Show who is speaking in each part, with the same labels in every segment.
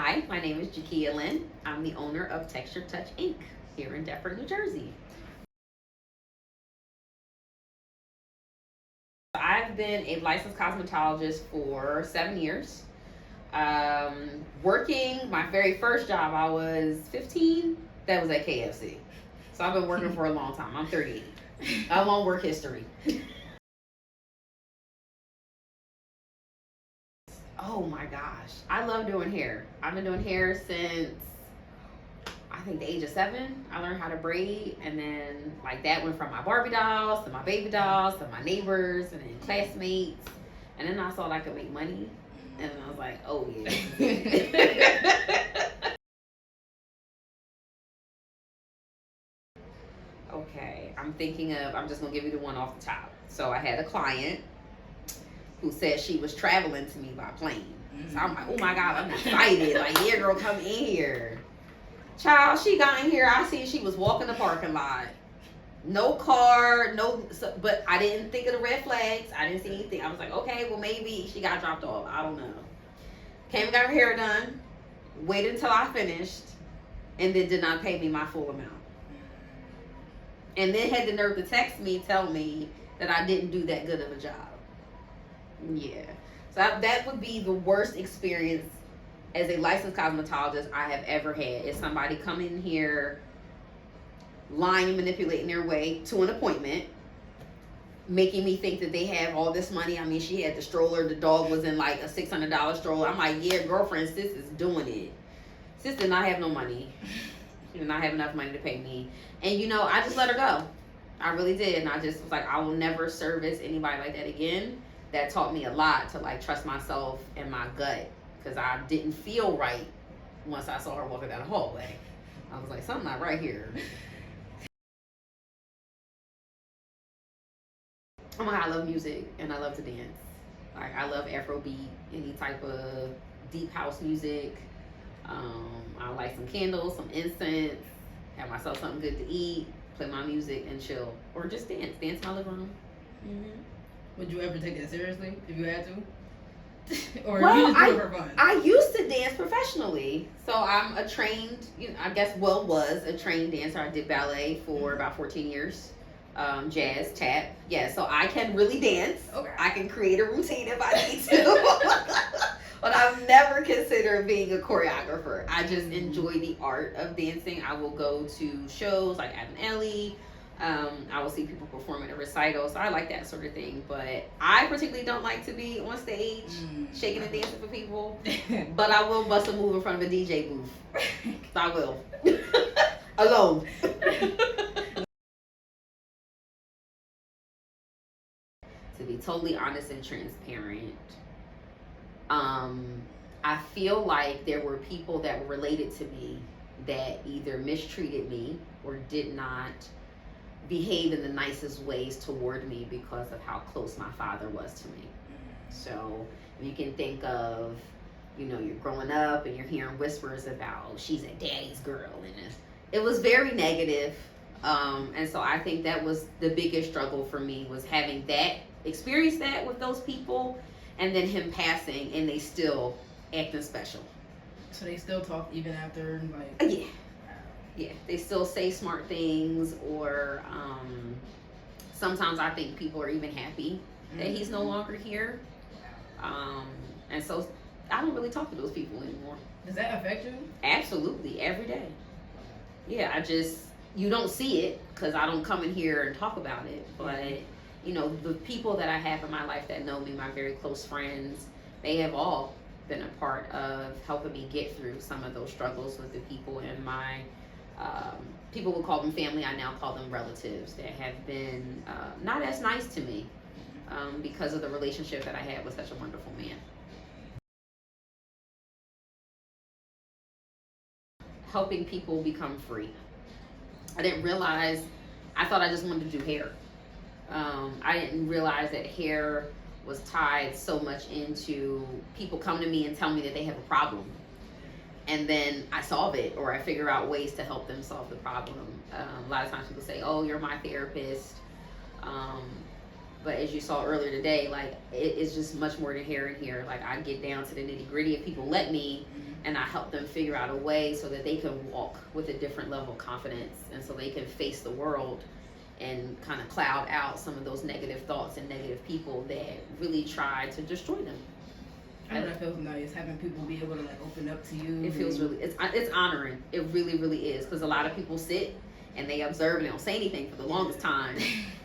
Speaker 1: Hi, my name is Jekia. I'm the owner of Texture Touch Inc. here in Deptford, New Jersey. I've been a licensed cosmetologist for 7 years. Working, my very first job, I was 15. That was at KFC. So I've been working for a long time. I'm 38. A long work history. Oh my gosh. I love doing hair. I've been doing hair since I think the age of 7. I learned how to braid, and then like that went from my Barbie dolls to my baby dolls to my neighbors and then classmates. And then I saw that I could make money, and then I was like, oh yeah. Okay, I'm just gonna give you the one off the top. So I had a client who said she was traveling to me by plane. So I'm like, oh my God, I'm excited. Like, yeah, girl, come in here. Child, she got in here. I see she was walking the parking lot. No car, but I didn't think of the red flags. I didn't see anything. I was like, okay, well, maybe she got dropped off. I don't know. Came and got her hair done, waited until I finished, and then did not pay me my full amount. And then had the nerve to text me, tell me that I didn't do that good of a job. Yeah. So that would be the worst experience as a licensed cosmetologist I have ever had. Is somebody coming in here lying and manipulating their way to an appointment, making me think that they have all this money. I mean, she had the stroller. The dog was in like a $600 stroller. I'm like, yeah, girlfriend, sis is doing it. Sis did not have no money. She did not have enough money to pay me. And I just let her go. I really did. And I just was like, I will never service anybody like that again. That taught me a lot to like trust myself and my gut, because I didn't feel right once I saw her walking down the hallway. I was like, something not right here. Oh my God, I love music and I love to dance. Like, I love Afrobeat, any type of deep house music. I light some candles, some incense, have myself something good to eat, play my music and chill, or just dance in my living room.
Speaker 2: Mm-hmm. Would you ever take that seriously if you had to? Or
Speaker 1: Well,
Speaker 2: you just do it for fun?
Speaker 1: I used to dance professionally. So I'm a trained, was a trained dancer. I did ballet for about 14 years. Jazz, tap. Yeah, so I can really dance.
Speaker 2: Okay.
Speaker 1: I can create a routine if I need to. But I've never considered being a choreographer. I just enjoy the art of dancing. I will go to shows like Adam Ellie. I will see people perform at a recital, so I like that sort of thing. But I particularly don't like to be on stage shaking and dancing for people. But I will bust a move in front of a DJ booth. So I will. Alone. To be totally honest and transparent, I feel like there were people that were related to me that either mistreated me or did not behave in the nicest ways toward me because of how close my father was to me. So you can think of, you're growing up and you're hearing whispers about, oh, she's a daddy's girl, and it was very negative. And so I think that was the biggest struggle for me, was having that experience that with those people, and then him passing and they still acting special.
Speaker 2: So they still talk even after, like...
Speaker 1: Yeah. Yeah, they still say smart things, or sometimes I think people are even happy that he's no longer here. And so I don't really talk to those people anymore.
Speaker 2: Does that affect you?
Speaker 1: Absolutely, every day. Yeah, you don't see it because I don't come in here and talk about it. But, the people that I have in my life that know me, my very close friends, they have all been a part of helping me get through some of those struggles with the people in my people would call them family. I now call them relatives that have been not as nice to me because of the relationship that I had with such a wonderful man. Helping people become free. I didn't realize, I thought I just wanted to do hair. I didn't realize that hair was tied so much into people come to me and tell me that they have a problem. And then I solve it, or I figure out ways to help them solve the problem. A lot of times people say, oh, you're my therapist. But as you saw earlier today, like it is just much more inherent here. Like I get down to the nitty gritty if people let me, and I help them figure out a way so that they can walk with a different level of confidence, and so they can face the world and kind of cloud out some of those negative thoughts and negative people that really try to destroy them.
Speaker 2: I know that feels nice, having people be able to like open up to you.
Speaker 1: It feels really, it's honoring. It really, really is, because a lot of people sit and they observe and they don't say anything for the longest time,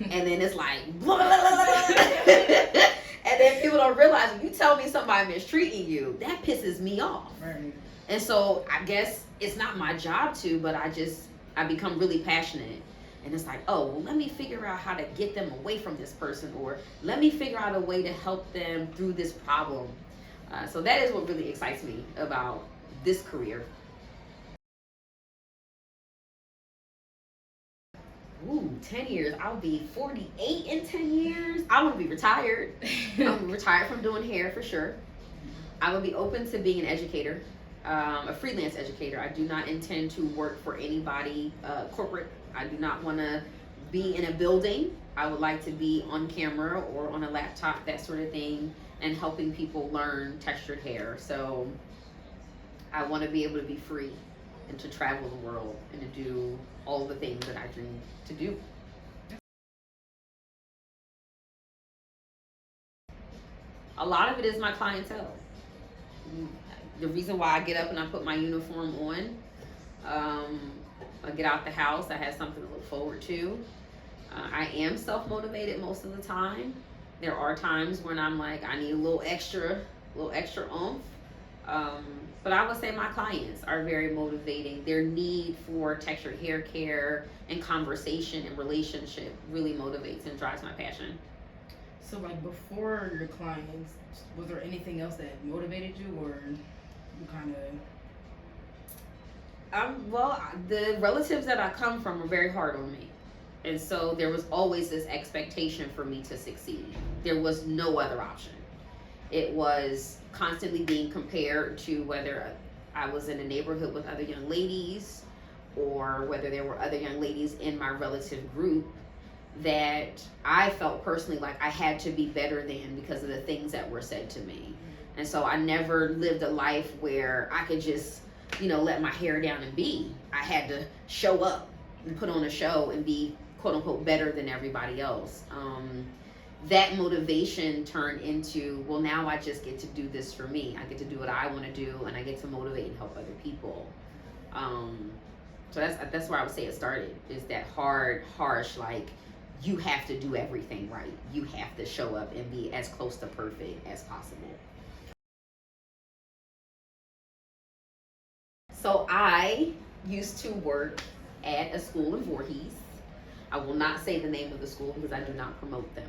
Speaker 1: and then it's like, blah, blah, blah, blah. And then people don't realize when you tell me somebody mistreating you, that pisses me off.
Speaker 2: Right.
Speaker 1: And so I guess it's not my job to, but I become really passionate. And it's like, oh, well, let me figure out how to get them away from this person, or let me figure out a way to help them through this problem. So that is what really excites me about this career. Ooh, 10 years. I'll be 48 in 10 years. I want to be retired. I'm retired from doing hair for sure. I would be open to being an educator, a freelance educator. I do not intend to work for anybody corporate. I do not want to be in a building. I would like to be on camera or on a laptop, that sort of thing, and helping people learn textured hair. So I want to be able to be free and to travel the world and to do all the things that I dream to do. A lot of it is my clientele. The reason why I get up and I put my uniform on, I get out the house, I have something to look forward to. I am self-motivated most of the time. There are times when I'm like, I need a little extra oomph. But I would say my clients are very motivating. Their need for textured hair care and conversation and relationship really motivates and drives my passion.
Speaker 2: So like before your clients, was there anything else that motivated you, or you kind of?
Speaker 1: Well, the relatives that I come from were very hard on me. And so there was always this expectation for me to succeed. There was no other option. It was constantly being compared to whether I was in a neighborhood with other young ladies, or whether there were other young ladies in my relative group that I felt personally like I had to be better than because of the things that were said to me. And so I never lived a life where I could just, let my hair down and be. I had to show up and put on a show and be quote unquote better than everybody else. That motivation turned into, well, now I just get to do this for me. I get to do what I want to do, and I get to motivate and help other people. So that's where I would say it started, is that hard, harsh, like, you have to do everything right. You have to show up and be as close to perfect as possible. So I used to work at a school in Voorhees. I will not say the name of the school because I do not promote them.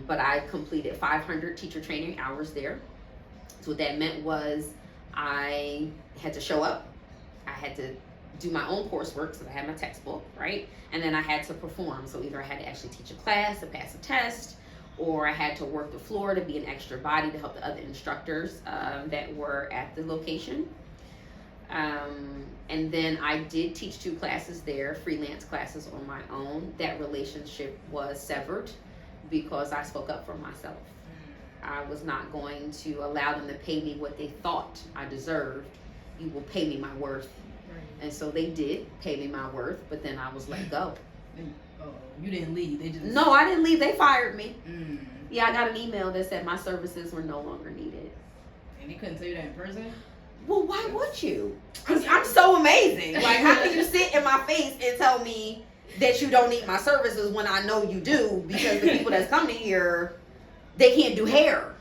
Speaker 1: But I completed 500 teacher training hours there. So what that meant was I had to show up. I had to do my own coursework, so I had my textbook, right? And then I had to perform. So either I had to actually teach a class to pass a test, or I had to work the floor to be an extra body to help the other instructors that were at the location. And then I did teach 2 classes there, freelance classes on my own. That relationship was severed because I spoke up for myself. I was not going to allow them to pay me what they thought I deserved. You will pay me my worth. Right. And so they did pay me my worth, but then I was let go.
Speaker 2: You didn't leave. They just...
Speaker 1: No, I didn't leave. They fired me. Yeah, I got an email that said my services were no longer needed.
Speaker 2: And they couldn't tell you that in person?
Speaker 1: Well, why would you? Because I'm so amazing. Like, how can you sit in my face and tell me that you don't need my services when I know you do? Because the people that's coming here, they can't do hair.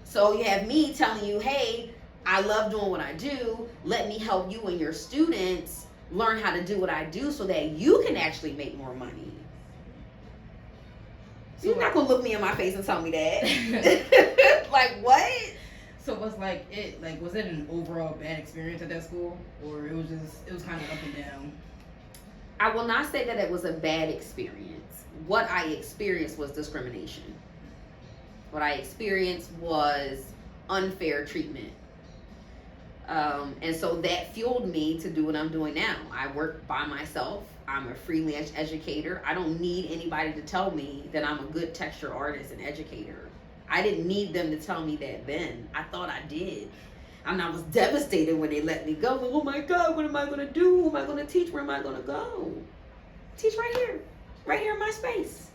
Speaker 1: So you have me telling you, hey, I love doing what I do. Let me help you and your students learn how to do what I do so that you can actually make more money. So you're not going to look me in my face and tell me that. Like, what?
Speaker 2: So was was it an overall bad experience at that school, or it was kind of up and down?
Speaker 1: I will not say that it was a bad experience. What I experienced was discrimination. What I experienced was unfair treatment. And so that fueled me to do what I'm doing now. I work by myself. I'm a freelance educator. I don't need anybody to tell me that I'm a good texture artist and educator. I didn't need them to tell me that then. I thought I did. And I was devastated when they let me go. Oh my God, what am I going to do? Who am I going to teach? Where am I going to go? Teach right here in my space.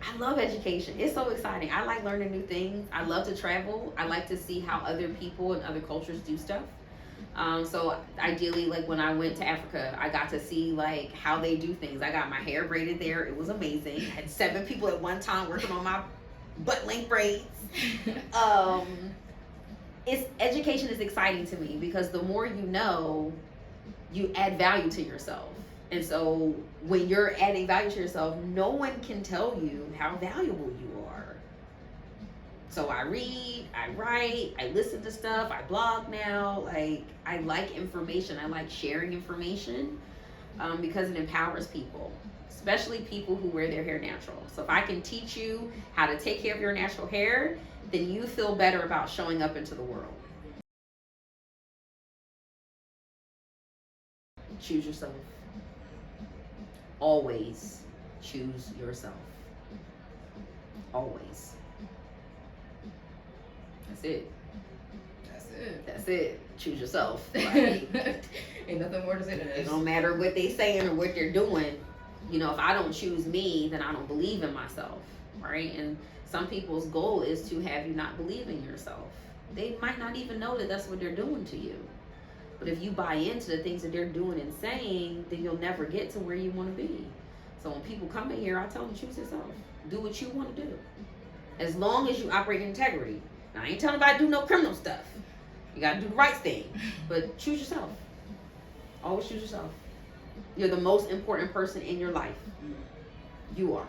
Speaker 1: I love education. It's so exciting. I like learning new things. I love to travel. I like to see how other people and other cultures do stuff. So ideally, like when I went to Africa, I got to see like how they do things. I got my hair braided there. It was amazing. I had 7 people at one time working on my butt length braids. Education is exciting to me because the more you know, you add value to yourself. And so when you're adding value to yourself, no one can tell you how valuable you are. So I read, I write, I listen to stuff, I blog now. Like, I like information. I like sharing information because it empowers people, especially people who wear their hair natural. So if I can teach you how to take care of your natural hair, then you feel better about showing up into the world. Choose yourself. Always choose yourself. Always. That's it.
Speaker 2: That's it.
Speaker 1: That's it. Choose yourself. Right?
Speaker 2: Ain't nothing more to say to this.
Speaker 1: It don't matter what they saying or what they're doing. You know, if I don't choose me, then I don't believe in myself. Right? And some people's goal is to have you not believe in yourself. They might not even know that that's what they're doing to you. But if you buy into the things that they're doing and saying, then you'll never get to where you want to be. So when people come in here, I tell them, choose yourself. Do what you want to do. As long as you operate in integrity. Now, I ain't telling anybody to do no criminal stuff. You got to do the right thing. But choose yourself. Always choose yourself. You're the most important person in your life. You are.